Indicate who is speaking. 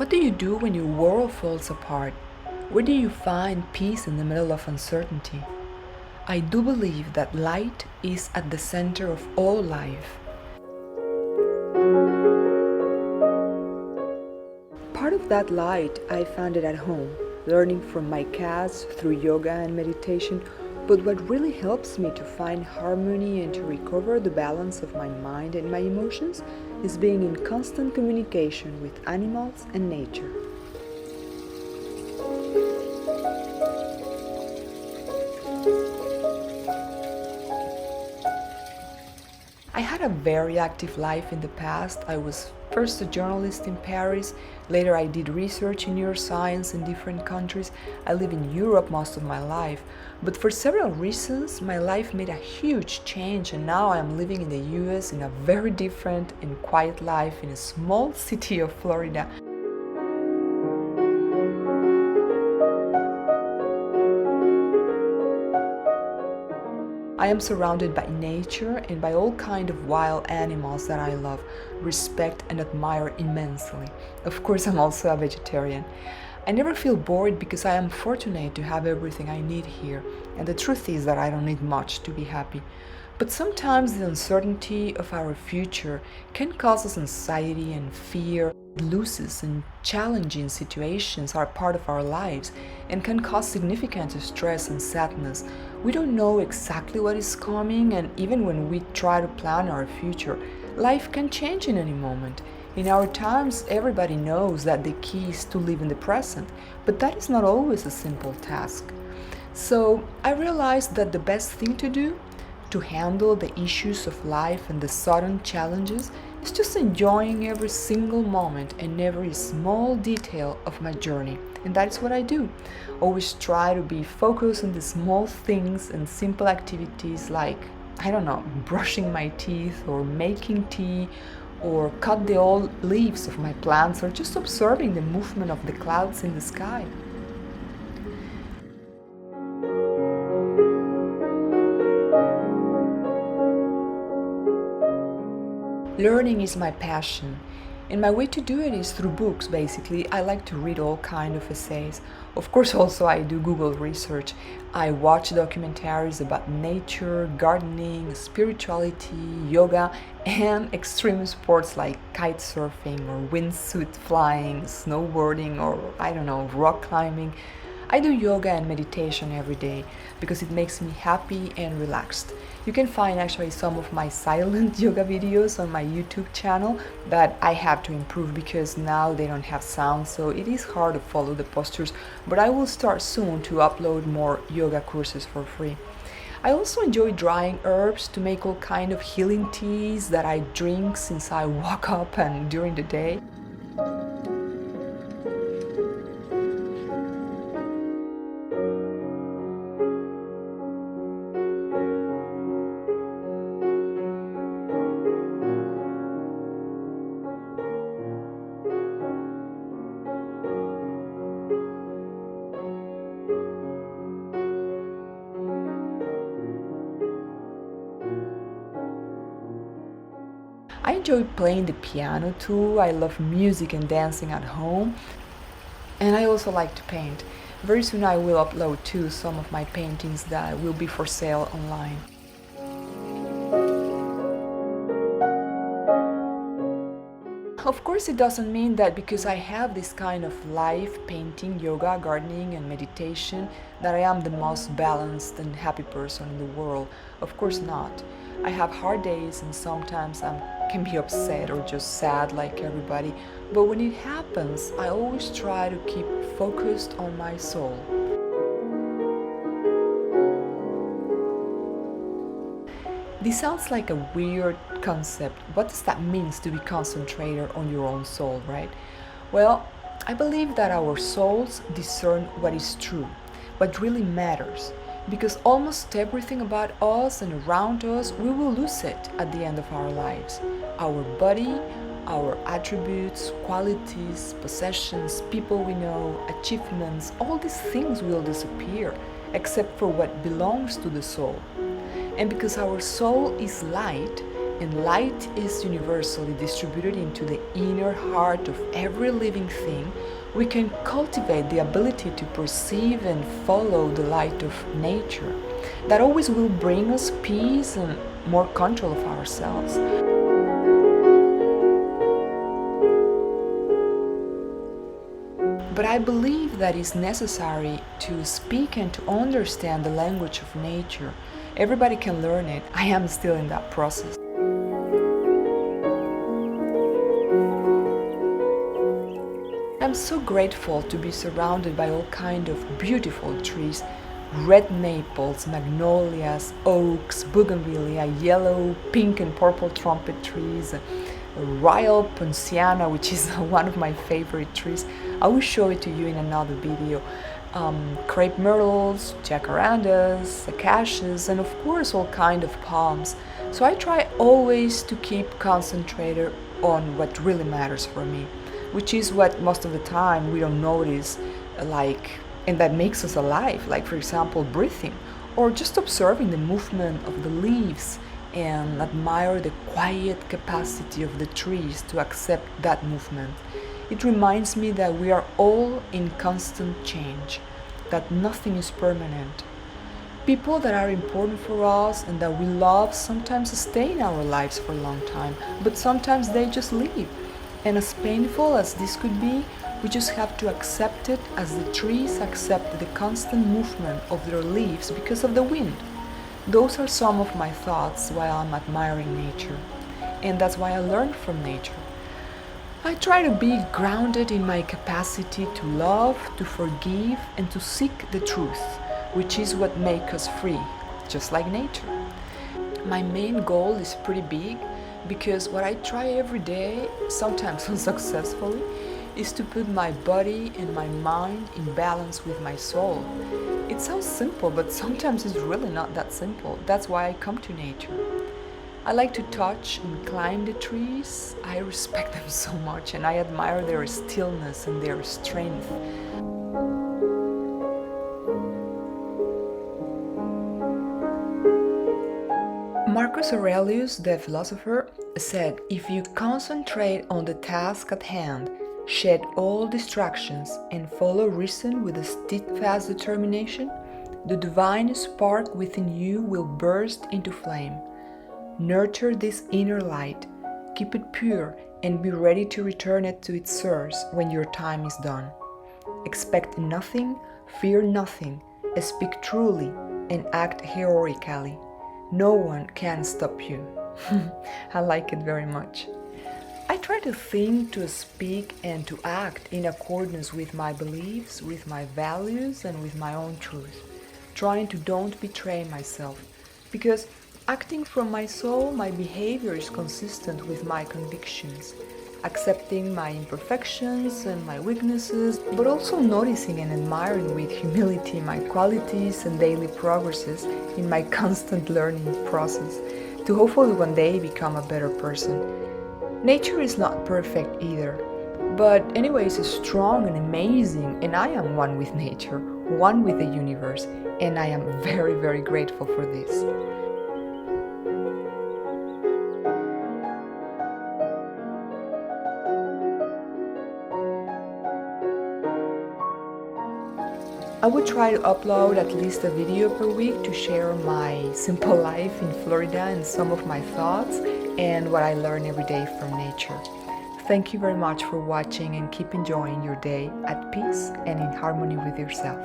Speaker 1: What do you do when your world falls apart? Where do you find peace in the middle of uncertainty? I do believe that light is at the center of all life. Part of that light I found it at home, learning from my cats through yoga and meditation. But what really helps me to find harmony and to recover the balance of my mind and my emotions is being in constant communication with animals and nature. I had a very active life in the past. I was first a journalist in Paris, later I did research in neuroscience in different countries. I live in Europe most of my life, but for several reasons my life made a huge change, and now I am living in the US in a very different and quiet life in a small city of Florida. I am surrounded by nature and by all kinds of wild animals that I love, respect and admire immensely. Of course, I'm also a vegetarian. I never feel bored because I am fortunate to have everything I need here, and the truth is that I don't need much to be happy. But sometimes the uncertainty of our future can cause us anxiety and fear. Losses and challenging situations are part of our lives and can cause significant stress and sadness. We don't know exactly what is coming, and even when we try to plan our future, life can change in any moment. In our times, everybody knows that the key is to live in the present, but that is not always a simple task. So I realized that the best thing to do to handle the issues of life and the sudden challenges is just enjoying every single moment and every small detail of my journey. And that is what I do. Always try to be focused on the small things and simple activities like, I don't know, brushing my teeth or making tea or cut the old leaves of my plants or just observing the movement of the clouds in the sky. Learning is my passion, and my way to do it is through books, basically. I like to read all kinds of essays. Of course, also I do Google research. I watch documentaries about nature, gardening, spirituality, yoga, and extreme sports like kite surfing or wingsuit flying, snowboarding, or I don't know, rock climbing. I do yoga and meditation every day because it makes me happy and relaxed. You can find actually some of my silent yoga videos on my YouTube channel that I have to improve because now they don't have sound, so it is hard to follow the postures, but I will start soon to upload more yoga courses for free. I also enjoy drying herbs to make all kind of healing teas that I drink since I woke up and during the day. I enjoy playing the piano too. I love music and dancing at home. And I also like to paint. Very soon I will upload too some of my paintings that will be for sale online. Of course, it doesn't mean that because I have this kind of life, painting, yoga, gardening, and meditation, that I am the most balanced and happy person in the world. Of course not. I have hard days and sometimes I can be upset or just sad like everybody. But when it happens, I always try to keep focused on my soul. This sounds like a weird concept. What does that mean to be concentrated on your own soul, right? Well, I believe that our souls discern what is true, what really matters, because almost everything about us and around us, we will lose it at the end of our lives. Our body, our attributes, qualities, possessions, people we know, achievements, all these things will disappear, except for what belongs to the soul. And because our soul is light, and light is universally distributed into the inner heart of every living thing, we can cultivate the ability to perceive and follow the light of nature. That always will bring us peace and more control of ourselves. But I believe that it's necessary to speak and to understand the language of nature. Everybody can learn it. I am still in that process. I'm so grateful to be surrounded by all kinds of beautiful trees. Red maples, magnolias, oaks, bougainvillea, yellow, pink and purple trumpet trees, Royal Ponciana, which is one of my favorite trees. I will show it to you in another video. Crepe myrtles, jacarandas, acacias, and of course all kinds of palms. So I try always to keep concentrated on what really matters for me, which is what most of the time we don't notice, and that makes us alive, like for example breathing, or just observing the movement of the leaves and admire the quiet capacity of the trees to accept that movement. It reminds me that we are all in constant change, that nothing is permanent. People that are important for us and that we love sometimes stay in our lives for a long time, but sometimes they just leave. And as painful as this could be, we just have to accept it as the trees accept the constant movement of their leaves because of the wind. Those are some of my thoughts while I'm admiring nature. And that's why I learn from nature. I try to be grounded in my capacity to love, to forgive, and to seek the truth, which is what makes us free, just like nature. My main goal is pretty big because what I try every day, sometimes unsuccessfully, is to put my body and my mind in balance with my soul. It sounds simple, but sometimes it's really not that simple. That's why I come to nature. I like to touch and climb the trees. I respect them so much and I admire their stillness and their strength. Marcus Aurelius, the philosopher, said, "If you concentrate on the task at hand, shed all distractions, and follow reason with a steadfast determination, the divine spark within you will burst into flame. Nurture this inner light, keep it pure, and be ready to return it to its source when your time is done. Expect nothing, fear nothing, speak truly, and act heroically. No one can stop you." I like it very much. I try to think, to speak, and to act in accordance with my beliefs, with my values, and with my own truth, trying to don't betray myself, because acting from my soul, my behavior is consistent with my convictions, accepting my imperfections and my weaknesses, but also noticing and admiring with humility my qualities and daily progresses in my constant learning process to hopefully one day become a better person. Nature is not perfect either, but anyways it's strong and amazing, and I am one with nature, one with the universe, and I am very, very grateful for this. I would try to upload at least a video per week to share my simple life in Florida and some of my thoughts and what I learn every day from nature. Thank you very much for watching and keep enjoying your day at peace and in harmony with yourself.